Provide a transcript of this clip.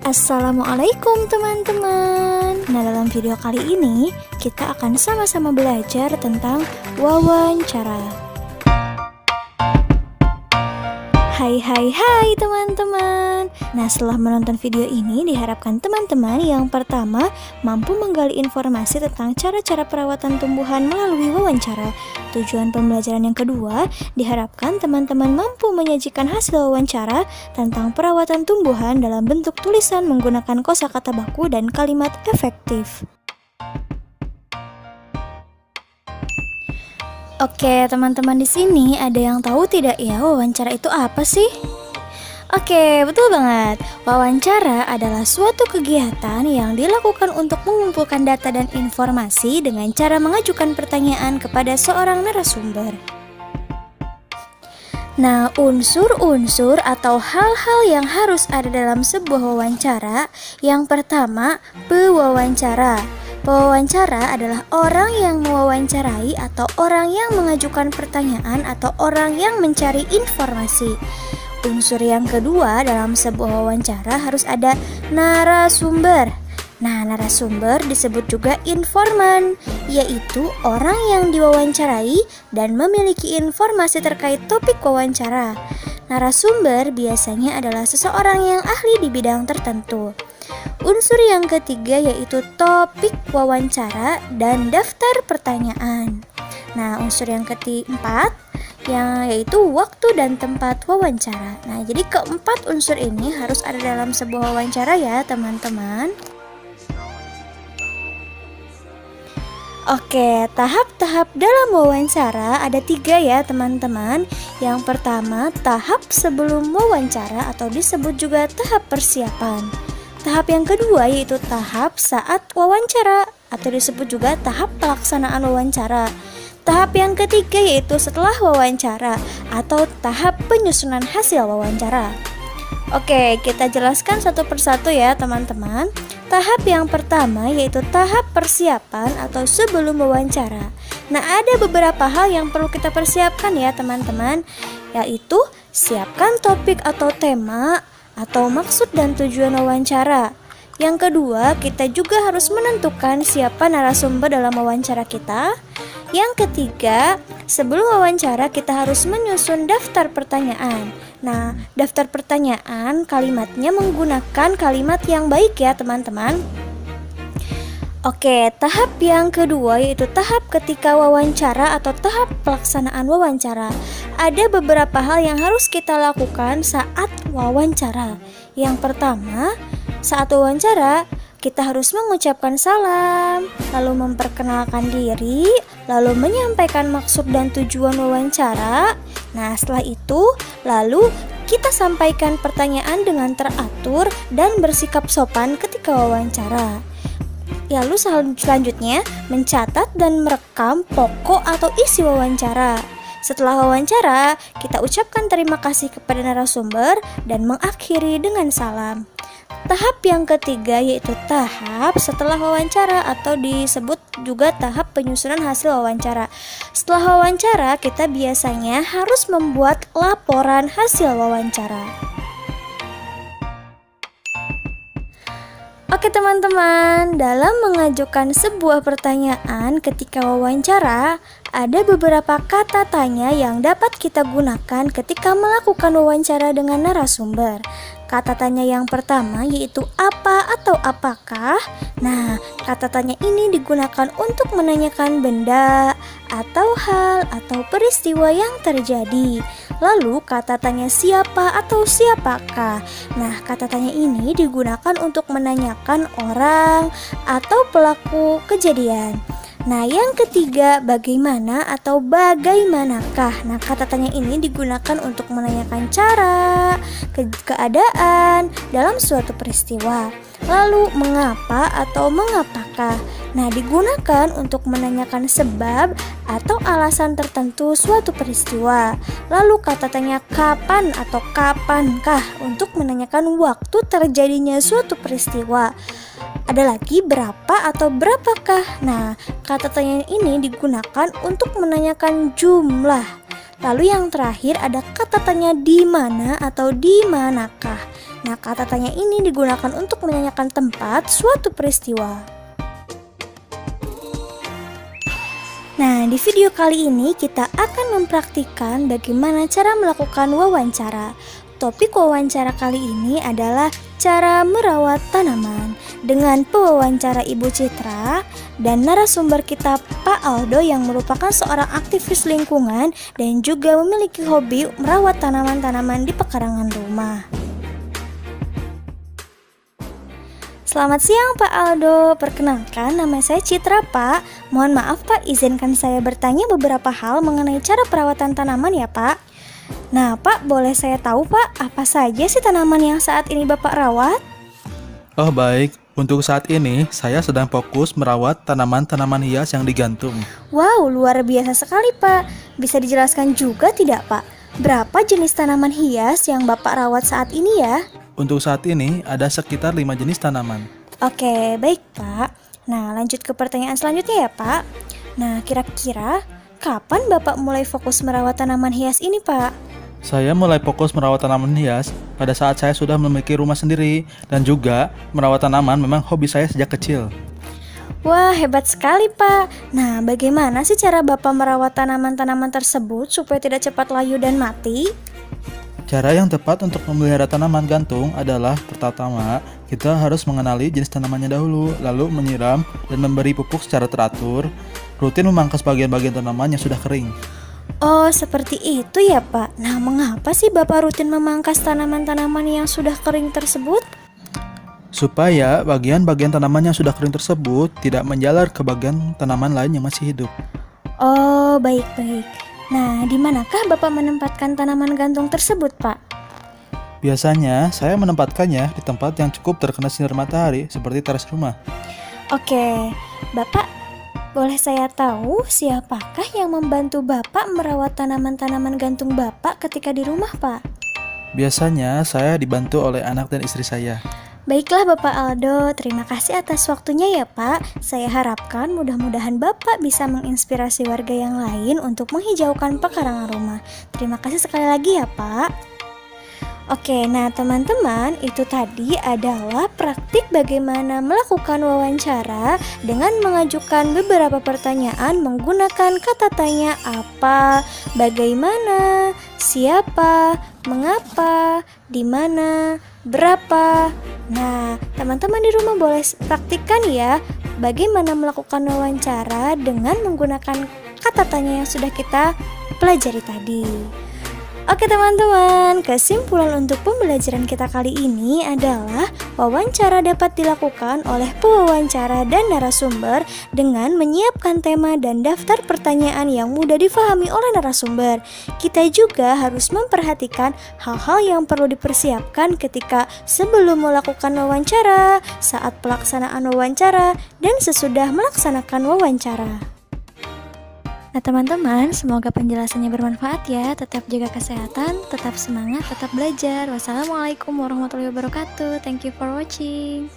Assalamualaikum teman-teman. Nah, dalam video kali ini kita akan sama-sama belajar tentang wawancara. Hai teman-teman. Nah, setelah menonton video ini diharapkan teman-teman yang pertama mampu menggali informasi tentang cara-cara perawatan tumbuhan melalui wawancara. Tujuan pembelajaran yang kedua, diharapkan teman-teman mampu menyajikan hasil wawancara tentang perawatan tumbuhan dalam bentuk tulisan menggunakan kosakata baku dan kalimat efektif. Oke, teman-teman, di sini ada yang tahu tidak ya wawancara itu apa sih? Oke, betul banget. Wawancara adalah suatu kegiatan yang dilakukan untuk mengumpulkan data dan informasi dengan cara mengajukan pertanyaan kepada seorang narasumber. Nah, unsur-unsur atau hal-hal yang harus ada dalam sebuah wawancara. Yang pertama, pewawancara. Pewawancara adalah orang yang mewawancarai atau orang yang mengajukan pertanyaan atau orang yang mencari informasi. Unsur yang kedua dalam sebuah wawancara harus ada narasumber. Nah, narasumber disebut juga informan, yaitu orang yang diwawancarai dan memiliki informasi terkait topik wawancara. Narasumber biasanya adalah seseorang yang ahli di bidang tertentu. Unsur yang ketiga yaitu topik wawancara dan daftar pertanyaan. Nah, unsur yang keempat yaitu waktu dan tempat wawancara. Nah, jadi keempat unsur ini harus ada dalam sebuah wawancara ya, teman-teman. Oke, tahap-tahap dalam wawancara ada 3 ya, teman-teman. Yang pertama, tahap sebelum wawancara atau disebut juga tahap persiapan. Tahap yang kedua yaitu tahap saat wawancara atau disebut juga tahap pelaksanaan wawancara. Tahap yang ketiga yaitu setelah wawancara atau tahap penyusunan hasil wawancara. Oke, kita jelaskan satu persatu ya, teman-teman. Tahap yang pertama yaitu tahap persiapan atau sebelum wawancara. Nah, ada beberapa hal yang perlu kita persiapkan ya, teman-teman, yaitu siapkan topik atau tema atau maksud dan tujuan wawancara. Yang kedua, kita juga harus menentukan siapa narasumber dalam wawancara kita. Yang ketiga, sebelum wawancara kita harus menyusun daftar pertanyaan. Nah, daftar pertanyaan kalimatnya menggunakan kalimat yang baik ya, teman-teman. Oke, tahap yang kedua yaitu tahap ketika wawancara atau tahap pelaksanaan wawancara. Ada beberapa hal yang harus kita lakukan saat wawancara. Yang pertama, saat wawancara kita harus mengucapkan salam, lalu memperkenalkan diri, lalu menyampaikan maksud dan tujuan wawancara. Nah, setelah itu, lalu kita sampaikan pertanyaan dengan teratur dan bersikap sopan ketika wawancara. Lalu selanjutnya mencatat dan merekam pokok atau isi wawancara. Setelah wawancara, kita ucapkan terima kasih kepada narasumber dan mengakhiri dengan salam. Tahap yang ketiga yaitu tahap setelah wawancara atau disebut juga tahap penyusunan hasil wawancara. Setelah wawancara, kita biasanya harus membuat laporan hasil wawancara. Oke, teman-teman, dalam mengajukan sebuah pertanyaan ketika wawancara, ada beberapa kata tanya yang dapat kita gunakan ketika melakukan wawancara dengan narasumber. Kata tanya yang pertama yaitu apa atau apakah. Nah, kata tanya ini digunakan untuk menanyakan benda atau hal atau peristiwa yang terjadi. Lalu kata tanya siapa atau siapakah. Nah, kata tanya ini digunakan untuk menanyakan orang atau pelaku kejadian. Nah, yang ketiga, bagaimana atau bagaimanakah. Nah, kata tanya ini digunakan untuk menanyakan cara, keadaan dalam suatu peristiwa. Lalu, mengapa atau mengapakah. Nah, digunakan untuk menanyakan sebab atau alasan tertentu suatu peristiwa. Lalu, kata tanya kapan atau kapankah untuk menanyakan waktu terjadinya suatu peristiwa. Ada lagi berapa atau berapakah. Nah, kata tanya ini digunakan untuk menanyakan jumlah. Lalu yang terakhir ada kata tanya di mana atau di manakah. Nah, kata tanya ini digunakan untuk menanyakan tempat suatu peristiwa. Nah, di video kali ini kita akan mempraktikkan bagaimana cara melakukan wawancara. Topik wawancara kali ini adalah cara merawat tanaman dengan pewawancara Ibu Citra dan narasumber kita Pak Aldo yang merupakan seorang aktivis lingkungan dan juga memiliki hobi merawat tanaman-tanaman di pekarangan rumah. Selamat siang Pak Aldo, perkenalkan nama saya Citra Pak. Mohon maaf Pak, izinkan saya bertanya beberapa hal mengenai cara perawatan tanaman ya Pak. Nah Pak, boleh saya tahu Pak, apa saja sih tanaman yang saat ini Bapak rawat? Oh baik, untuk saat ini saya sedang fokus merawat tanaman-tanaman hias yang digantung. Wow, luar biasa sekali Pak. Bisa dijelaskan juga tidak Pak, berapa jenis tanaman hias yang Bapak rawat saat ini ya? Untuk saat ini ada sekitar 5 jenis tanaman. Oke, baik Pak. Nah, lanjut ke pertanyaan selanjutnya ya Pak. Nah, kira-kira kapan Bapak mulai fokus merawat tanaman hias ini Pak? Saya mulai fokus merawat tanaman hias pada saat saya sudah memiliki rumah sendiri. Dan juga merawat tanaman memang hobi saya sejak kecil. Wah, hebat sekali Pak. Nah, bagaimana sih cara Bapak merawat tanaman-tanaman tersebut supaya tidak cepat layu dan mati? Cara yang tepat untuk memelihara tanaman gantung adalah pertama, kita harus mengenali jenis tanamannya dahulu, lalu menyiram dan memberi pupuk secara teratur, rutin memangkas bagian-bagian tanaman yang sudah kering. Oh, seperti itu ya Pak. Nah, mengapa sih Bapak rutin memangkas tanaman-tanaman yang sudah kering tersebut? Supaya bagian-bagian tanaman yang sudah kering tersebut tidak menjalar ke bagian tanaman lain yang masih hidup. Oh, baik-baik. Nah, di manakah Bapak menempatkan tanaman gantung tersebut, Pak? Biasanya, saya menempatkannya di tempat yang cukup terkena sinar matahari, seperti teras rumah. Oke, Bapak, boleh saya tahu siapakah yang membantu Bapak merawat tanaman-tanaman gantung Bapak ketika di rumah, Pak? Biasanya, saya dibantu oleh anak dan istri saya. Baiklah Bapak Aldo, terima kasih atas waktunya ya Pak. Saya harapkan mudah-mudahan Bapak bisa menginspirasi warga yang lain untuk menghijaukan pekarangan rumah. Terima kasih sekali lagi ya Pak. Oke, nah teman-teman, itu tadi adalah praktik bagaimana melakukan wawancara dengan mengajukan beberapa pertanyaan menggunakan kata tanya apa, bagaimana, siapa, mengapa, di mana, berapa. Nah, teman-teman di rumah boleh praktikkan ya bagaimana melakukan wawancara dengan menggunakan kata tanya yang sudah kita pelajari tadi. Oke teman-teman, kesimpulan untuk pembelajaran kita kali ini adalah wawancara dapat dilakukan oleh pewawancara dan narasumber dengan menyiapkan tema dan daftar pertanyaan yang mudah difahami oleh narasumber. Kita juga harus memperhatikan hal-hal yang perlu dipersiapkan ketika sebelum melakukan wawancara, saat pelaksanaan wawancara, dan sesudah melaksanakan wawancara. Nah teman-teman, semoga penjelasannya bermanfaat ya. Tetap jaga kesehatan, tetap semangat, tetap belajar. Wassalamualaikum warahmatullahi wabarakatuh. Thank you for watching.